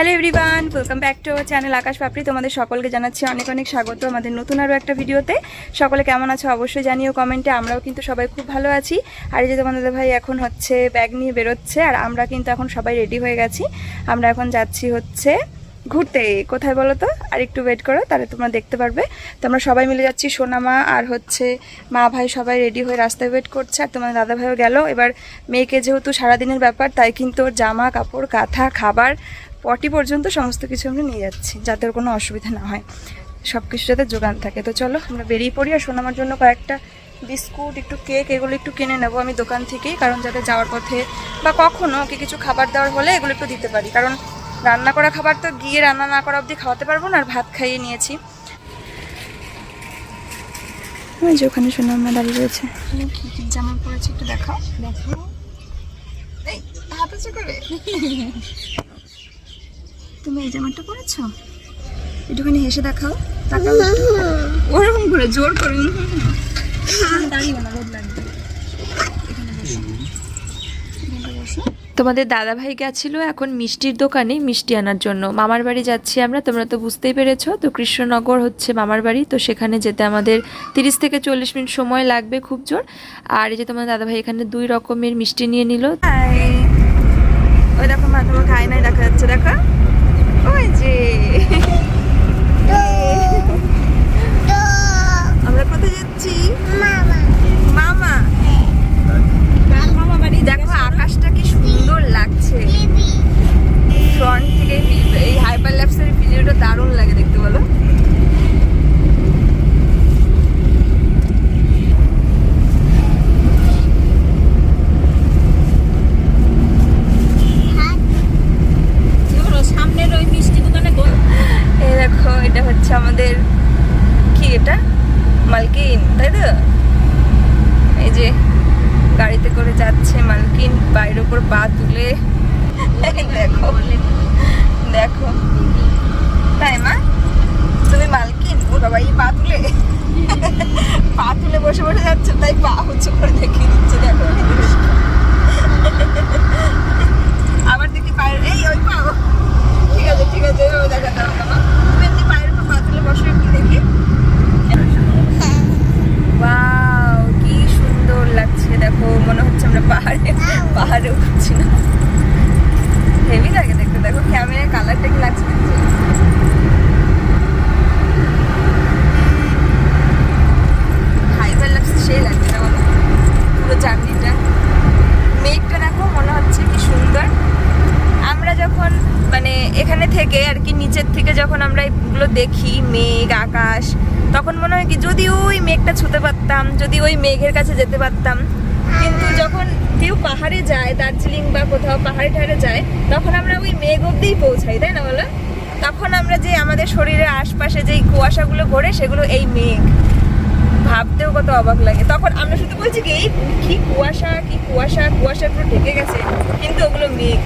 Hello everyone, welcome back to our channel Akash Papri. তোমাদের সকলকে জানাচ্ছি অনেক অনেক স্বাগত আমাদের নতুন আরও একটা ভিডিওতে। সকলে কেমন আছো অবশ্যই জানিও কমেন্টে। আমরাও কিন্তু সবাই খুব ভালো আছি। আর এই যে তোমাদের ভাই এখন হচ্ছে ব্যাগ নিয়ে বেরোচ্ছে, আর আমরা কিন্তু এখন সবাই রেডি হয়ে গেছি। আমরা এখন যাচ্ছি হচ্ছে ঘুরতে। কোথায় বলো তো? আর একটু ওয়েট করো, তাহলে তোমরা দেখতে পারবে। তো আমরা সবাই মিলে যাচ্ছি, সোনামা আর হচ্ছে মা ভাই সবাই রেডি হয়ে রাস্তায় ওয়েট করছে। আর তোমাদের দাদা ভাইও গেল। এবার মেয়েকে যেহেতু সারাদিনের ব্যাপার, তাই কিন্তু ওর জামা কাপড় কাঁথা খাবার পটি পর্যন্ত সমস্ত কিছু আমরা নিয়ে যাচ্ছি, যাতে ওর কোনো অসুবিধা না হয়, সব কিছু যাতে যোগান থাকে। তো চলো আমরা বেরিয়ে পড়ি। আর সোনামার জন্য কয়েকটা বিস্কুট, একটু কেক, এগুলো একটু কিনে নেবো আমি দোকান থেকেই, কারণ যাতে যাওয়ার পথে বা কখনো ওকে কিছু খাবার দেওয়ার হলে এগুলো একটু দিতে পারি। কারণ রান্না করা খাবার তো গিয়ে রান্না না করা অবধি খাওয়াতে পারবো না, আর ভাত খাইয়ে নিয়েছি। ওই যে ওখানে সোনামা দাঁড়িয়ে রয়েছে। কি জামা পরেছে একটু দেখাও। দেখো এই হাত আছে করে তুমি এই জামাটা পরেছো, একটুখানি হেসে দেখাও। তাকাও ওরকম করে জোর করে দাঁড়িয়ে না, রোদ লাগবে। এখানে বসো, এখানে বসো। তোমাদের দাদাভাই গেছিল এখন মিষ্টির দোকানে মিষ্টি আনার জন্য। মামার বাড়ি যাচ্ছি আমরা, তোমরা তো বুঝতেই পেরেছো। তো কৃষ্ণনগর হচ্ছে মামার বাড়ি, তো সেখানে যেতে আমাদের 30 থেকে 40 মিনিট সময় লাগবে খুব জোর। আর এই যে তোমাদের দাদাভাই এখানে 2 রকমের মিষ্টি নিয়ে নিল। ওই দেখো মা তোমার খায় নাই, দেখা যাচ্ছে, দেখা ওই যে। আমরা কোথায় যাচ্ছি? মামা বাড়ি। দেখো আকাশটা কি সুন্দর লাগছে ফ্রন্ট থেকে। এই হাইপার ল্যাপসের ভিডিওটা দারুণ লাগে দেখতে, বলো। সামনের ওই মিষ্টি দোকানে এই দেখো, এটা হচ্ছে আমাদের কি, এটা মালকিন, তাই তো? এই যে গাড়িতে করে যাচ্ছে মালকিন, বাইরের উপর পা তুলে। দেখো দেখো, তাই মা তুমি মালকিন? ও বাবা, এই পা তুলে পা তুলে বসে বসে যাচ্ছে, তাই পা উঁচু করে দেখিয়ে দিচ্ছে। দেখো আবার দেখি পায়ের, এই ওই পা। ঠিক আছে ঠিক আছে, দেখা দাও বাবা, তুমি এমনি পায়ের উপর পা তুলে বসে একটু দেখি। ওয়াও কি সুন্দর লাগছে, দেখো মনে হচ্ছে আমরা পাহাড়ে উঠছি না। হেভি লাগে দেখতে। দেখো ক্যামেরার কালারটা কি লাগছে, হাইবার লাগছে, সেই লাগছে না বলো পুরো জার্নিটা। মেঘটা দেখো মনে হচ্ছে কি সুন্দর। আমরা যখন মানে এখানে থেকে আর কি নিচের থেকে যখন আমরা এগুলো দেখি, মেঘ আকাশ, তখন মনে হয় কি যদি ওই মেঘটা ছুঁতে পারতাম, যদি ওই মেঘের কাছে যেতে পারতাম। কিন্তু যখন কেউ পাহাড়ে যায়, দার্জিলিং বা কোথাও পাহাড়ে ঠাড়ে যায়, তখন আমরা ওই মেঘ অব্দিই পৌঁছাই, তাই না বলো? তখন আমরা যে আমাদের শরীরের আশপাশে যে কুয়াশাগুলো ঘোরে, সেগুলো এই মেঘ। ভাবতেও কত অবাক লাগে। তখন আমরা শুধু বলছি কি কি কুয়াশা, কি কুয়াশা, কুয়াশা পুরো ঢেকে গেছে, কিন্তু ওগুলো মেঘ।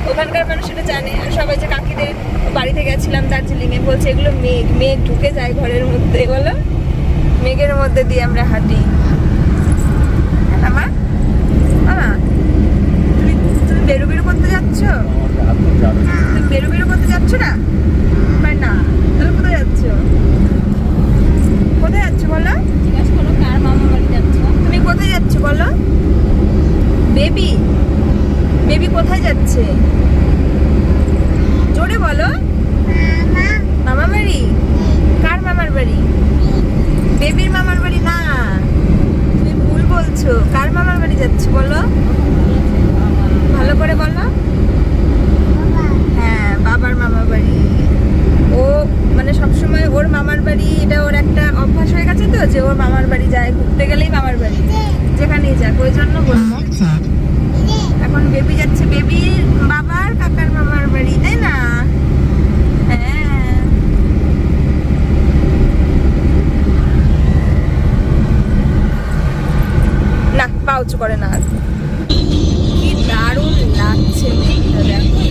ওখানকার মানুষ সেটা জানে। আর সবাই যে কাকিদের বাড়িতে গেছিলাম দার্জিলিংয়ে, বলছে এগুলো মেঘ, মেঘ ঢুকে যায় ঘরের মধ্যে, বলো মেঘের মধ্যে দিয়ে আমরা হাঁটি। মা মামা তুমি তুমি বেরো বেরো করতে যাচ্ছ? তুমি বেরো বেরো করতে যাচ্ছ না? না তাহলে কোথায় যাচ্ছ? কোথায় যাচ্ছ বলো? জিজ্ঞাসা করো কার মামা বাড়ি যাচ্ছ। তুমি কোথায় যাচ্ছ বলো? বেবি বেবি কোথায় যাচ্ছে? জোরে বলো। মামা বাড়ি? কার মামার বাড়ি? বেবির মামার বাড়ি না, তুমি ভুল বলছো। কার মামার বাড়ি যাচ্ছ বলো, ভালো করে বলো। হ্যাঁ, বাবার মামার বাড়ি। ও মানে সবসময় ওর মামার বাড়ি, এটা ওর একটা অভ্যাস হয়ে গেছে, তো যে ওর মামার বাড়ি যায়, ঘুরতে গেলেই মামার বাড়ি, যেখানেই যাক, ওই জন্য বলবো। এখন বেবি যাচ্ছে বেবির বাবার কাকার মামার বাড়ি, তাই না? হ্যাঁ, না পা উঁচু করে না। কি দারুণ লাগছে মেঘটা, দেখো।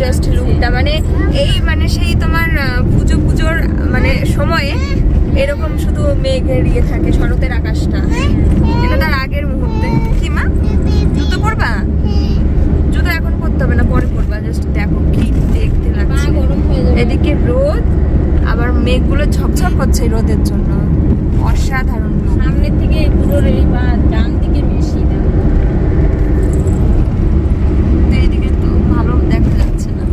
জাস্ট লুকটা মানে এই মানে সেই তোমার পুজোর মানে সময়ে এরকম শুধু মেঘের ইয়ে থাকে, শরতের আকাশটা। এটা তার আগের মুহূর্তে। কি মা, জুতো পরবা? জুতো এখন পরতে হবে না, পরে পরবা। জাস্ট দেখো কি দেখতে লাগছে। এদিকে রোদ, আবার মেঘগুলো ঝকঝক করছে রোদের জন্য। অসাধারণ। সামনের থেকে পুরো বা ডান দিকে বেশি না, এদিকে তো ভালো দেখা যাচ্ছে না।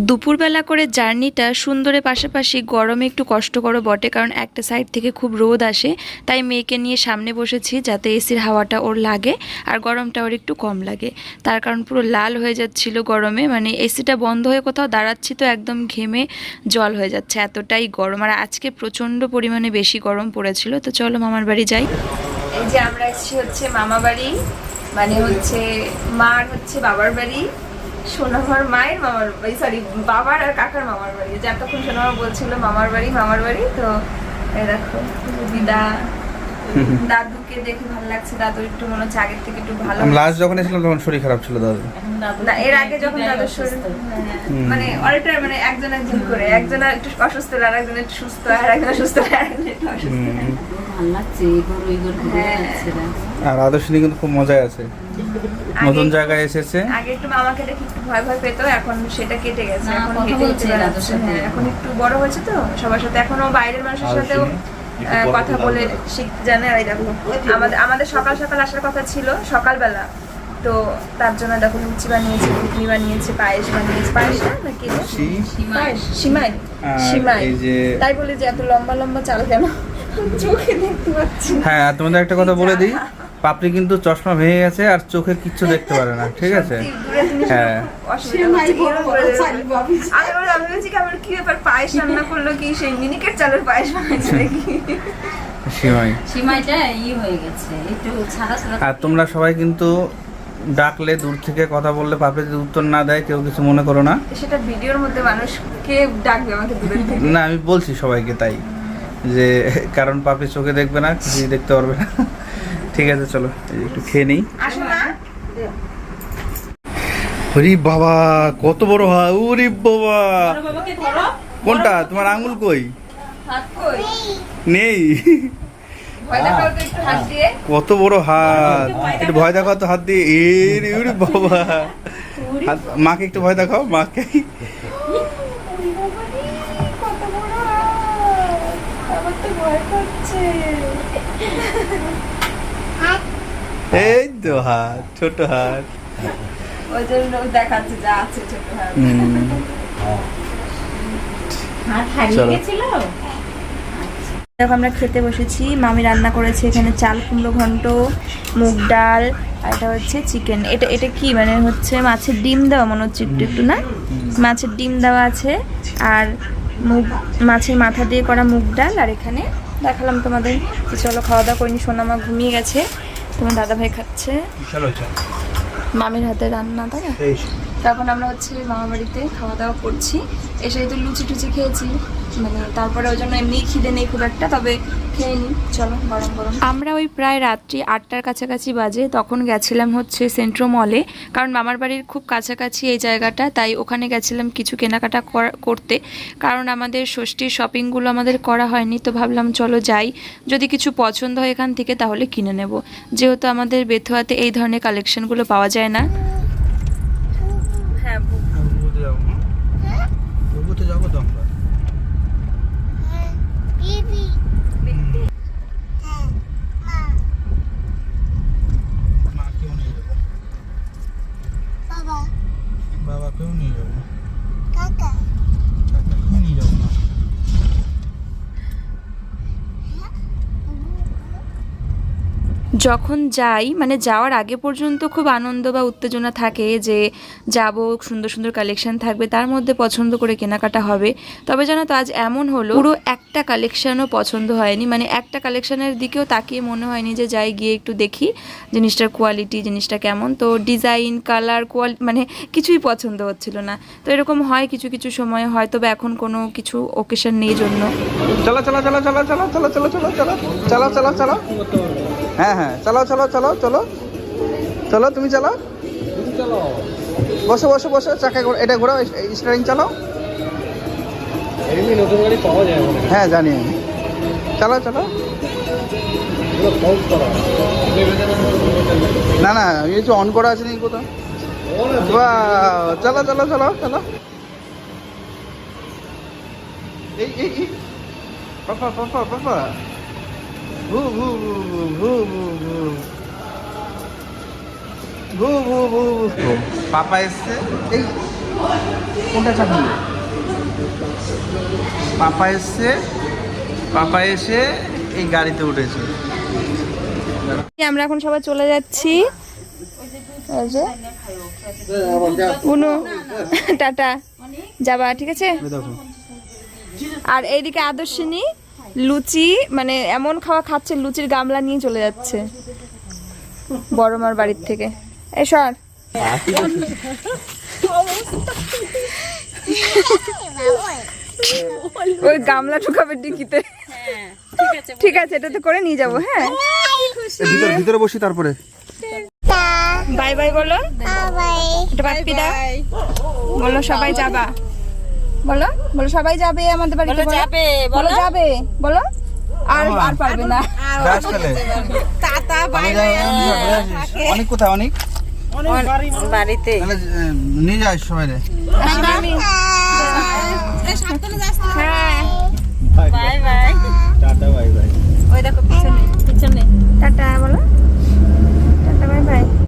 দুপুরবেলা করে জার্নিটা সুন্দরের পাশাপাশি গরমে একটু কষ্টকর বটে, কারণ একটা সাইড থেকে খুব রোদ আসে। তাই মেয়েকে নিয়ে সামনে বসেছি যাতে এসির হাওয়াটা ওর লাগে আর গরমটা ওর একটু কম লাগে। তার কারণ পুরো লাল হয়ে যাচ্ছিল গরমে, মানে এসিটা বন্ধ হয়ে কোথাও দাঁড়াচ্ছি তো একদম ঘেমে জল হয়ে যাচ্ছে, এতটাই গরম। আর আজকে প্রচণ্ড পরিমাণে বেশি গরম পড়েছিল। তো চলো মামার বাড়ি যাই। এই যে আমরা এসেছি হচ্ছে মামা বাড়ি, মানে হচ্ছে মার হচ্ছে বাবার বাড়ি, সোনামার মায়ের মামার বাড়ি, সরি বাবার আর কাকার মামার বাড়ি। যে এতক্ষণ সোনামা বলছিল মামার বাড়ি মামার বাড়ি, তো এই দেখো দিদা দাদুকে দেখে ভালো লাগছে। দাদুর একটু মনে হচ্ছে আগের থেকে একটু ভালো। লাস্ট যখন এসেছিলাম তখন শরীর খারাপ ছিল দাদু। না, এর আগে যখন দাদুর শরীর মানে অল্টার, মানে একজন একজন করে, একজন একটু অসুস্থ আর একজন একটু সুস্থ, আর একজন সুস্থ আর একজন একটু অসুস্থ। ভালো লাগছে আর আদর্শনী কিন্তু খুব মজায় আছে, নতুন জায়গায় এসেছে। আগে একটু মামাকে দেখে একটু ভয় ভয় পেতো, এখন সেটা কেটে গেছে। এখন হেঁটে হেঁটে বেড়াচ্ছে। হ্যাঁ, এখন একটু বড় হয়েছে তো সবার সাথে, এখনো বাইরের মানুষের সাথেও কথা বলে শিখতে জানে। আর দেখো আমাদের সকাল সকাল আসার কথা ছিল সকালবেলা, তো তার জন্য দেখো লুচি বানিয়েছে, ঘুগনি বানিয়েছে, পায়েস বানিয়েছে। পায়েস না কি সিমাই, সিমাই। তাই বলে যে এত লম্বা লম্বা চাল কেন, চোখে দেখতে পাচ্ছি। হ্যাঁ, আর তোমাদের একটা কথা বলে দিই, পাপড়ি কিন্তু চশমা ভেঙে গেছে আর চোখে কিচ্ছু দেখতে পারে না, ঠিক আছে? হ্যাঁ, কি ব্যাপার, পায়েস রান্না করলো কি সেই মিনিকেট চালের পায়েস বানাইছে নাকি? সিমাইটা হয়ে গেছে একটু ছাড়া ছাড়া। আর তোমরা সবাই কিন্তু ডাকলে দূর থেকে কথা বললে পাপড়ি যদি উত্তর না দেয় কেউ কিছু মনে করো না। সেটা ভিডিওর মধ্যে মানুষকে ডাকবে আমাকে দূরে থেকে। না, আমি বলছি সবাইকে তাই, যে কারণ পাপড়ি চোখে দেখবে না, কিছু দেখতে পারবে না। ঠিক আছে, চলো একটু খেয়ে নেই। ওরে বাবা, কত বড় হাত! ওরে বাবা, কোনটা তোমার আঙ্গুল কই? নেই। কত বড় হাত! একটু ভয় দেখাও তো হাত দিয়ে। ওরে বাবা, মাকে একটু ভয় দেখাও, মাকে। এই তো হাত, ছোট হাত। ওই জন্য দেখাচ্ছে যা আছে ছোট হাত। দেখো আমরা খেতে বসেছি, মামি রান্না করেছে এখানে চাল কুমড়ো ঘন্ট, মুগ ডাল, আর এটা হচ্ছে চিকেন। এটা কি মানে হচ্ছে মাছের ডিম দেওয়া মনে হচ্ছে একটু একটু, না মাছের ডিম দেওয়া আছে, আর মাছের মাথা দিয়ে করা মুগ ডাল। আর এখানে দেখালাম তোমাদের। চলো খাওয়া দাওয়া করিনি, সোনামা ঘুমিয়ে গেছে, তোমার দাদা ভাই খাচ্ছে মামির হাতে রান্না। তাই না? তখন আমরা হচ্ছে মামা বাড়িতে খাওয়া দাওয়া করছি, এসে তো লুচি টুচি খেয়েছি, মানে তারপরে ওই জন্য এমনি খিদে নেই খুব একটা, তবে খেয়ে নিই। চলো গরম গরম। আমরা ওই প্রায় রাত্রি 8টার কাছাকাছি বাজে তখন গেছিলাম হচ্ছে সেন্ট্রো মলে, কারণ মামার বাড়ির খুব কাছাকাছি এই জায়গাটা, তাই ওখানে গেছিলাম কিছু কেনাকাটা করতে। কারণ আমাদের ষষ্ঠীর শপিংগুলো আমাদের করা হয়নি, তো ভাবলাম চলো যাই, যদি কিছু পছন্দ হয় এখান থেকে তাহলে কিনে নেব, যেহেতু আমাদের বেথুয়াতে এই ধরনের কালেকশনগুলো পাওয়া যায় না। হ্যাঁ, যাবো তো আমরা। বাবাকেও নিয়ে যাবো, কাকাকেও নিয়ে যাবো না। যখন যাই মানে যাওয়ার আগে পর্যন্ত খুব আনন্দ বা উত্তেজনা থাকে যে যাব, সুন্দর সুন্দর কালেকশন থাকবে, তার মধ্যে পছন্দ করে কেনাকাটা হবে। তবে জানো তো আজ এমন হলো, পুরো একটা কালেকশনও পছন্দ হয়নি, মানে একটা কালেকশনের দিকেও তাকিয়ে মনে হয়নি যে যাই গিয়ে একটু দেখি জিনিসটার কোয়ালিটি, জিনিসটা কেমন। তো ডিজাইন, কালার, মানে কিছুই পছন্দ হচ্ছিল না। তো এরকম হয় কিছু কিছু সময়, হয়তো বা এখন কোনো কিছু ওকেশন নেই জন্য। চলো চলো চলো চলো চলো চলো চলো চলো চলো চলো চলো চলো। হ্যাঁ হ্যাঁ, চলো চলো চলো চলো চলো, তুমি চলো। বসো বসো বসো, চাকা এটা ঘোরাও, স্টারিং চালাও। এমনি নতুন গাড়ি পাওয়া যায় না। হ্যাঁ জানি আমি, চালাও চালাও। পুরো ফল্ট করা। না না, আমি কিছু অন করা আছে নাকি কোথাও? বাহ, চালা চালা চালাও চালাও। এই এই এই পাপা পাপা পাপা, ভু ভু ভু ভু ভু ভু ভু ভু ভু ভু। পাপা এসছে, এই কোনটা চাপিয়ে? পাপা এসছে, পাপা এসে এই গাড়িতে উঠেছে। আমরা এখন সবাই চলে যাচ্ছি। এই যে উনু, টাটা, যাবা, ঠিক আছে। দেখো আর এইদিকে আদর্শিনী লুচি, মানে এমন খাওয়া খাচ্ছে, লুচির গামলা নিয়ে চলে যাচ্ছে বড় মার বাড়ির থেকে। এই সর, ওই গামলা ঢুকাবে ডিকিতে। ঠিক আছে, এটা তো করে নিয়ে যাবো। হ্যাঁ, ভিতরে বসি তারপরে। বাই বাই বলো, এটা বাপ্পি দাও, বলো সবাই যাবা, বলো বলো সবাই যাবে আমাদের বাড়িতে, বলো যাবে, বলো যাবে, বলো। আর আর পারবে না। টাটা বাই অনেক কোথায়? অনেক বাড়িতে নিয়ে যাস সবাই রে। আমি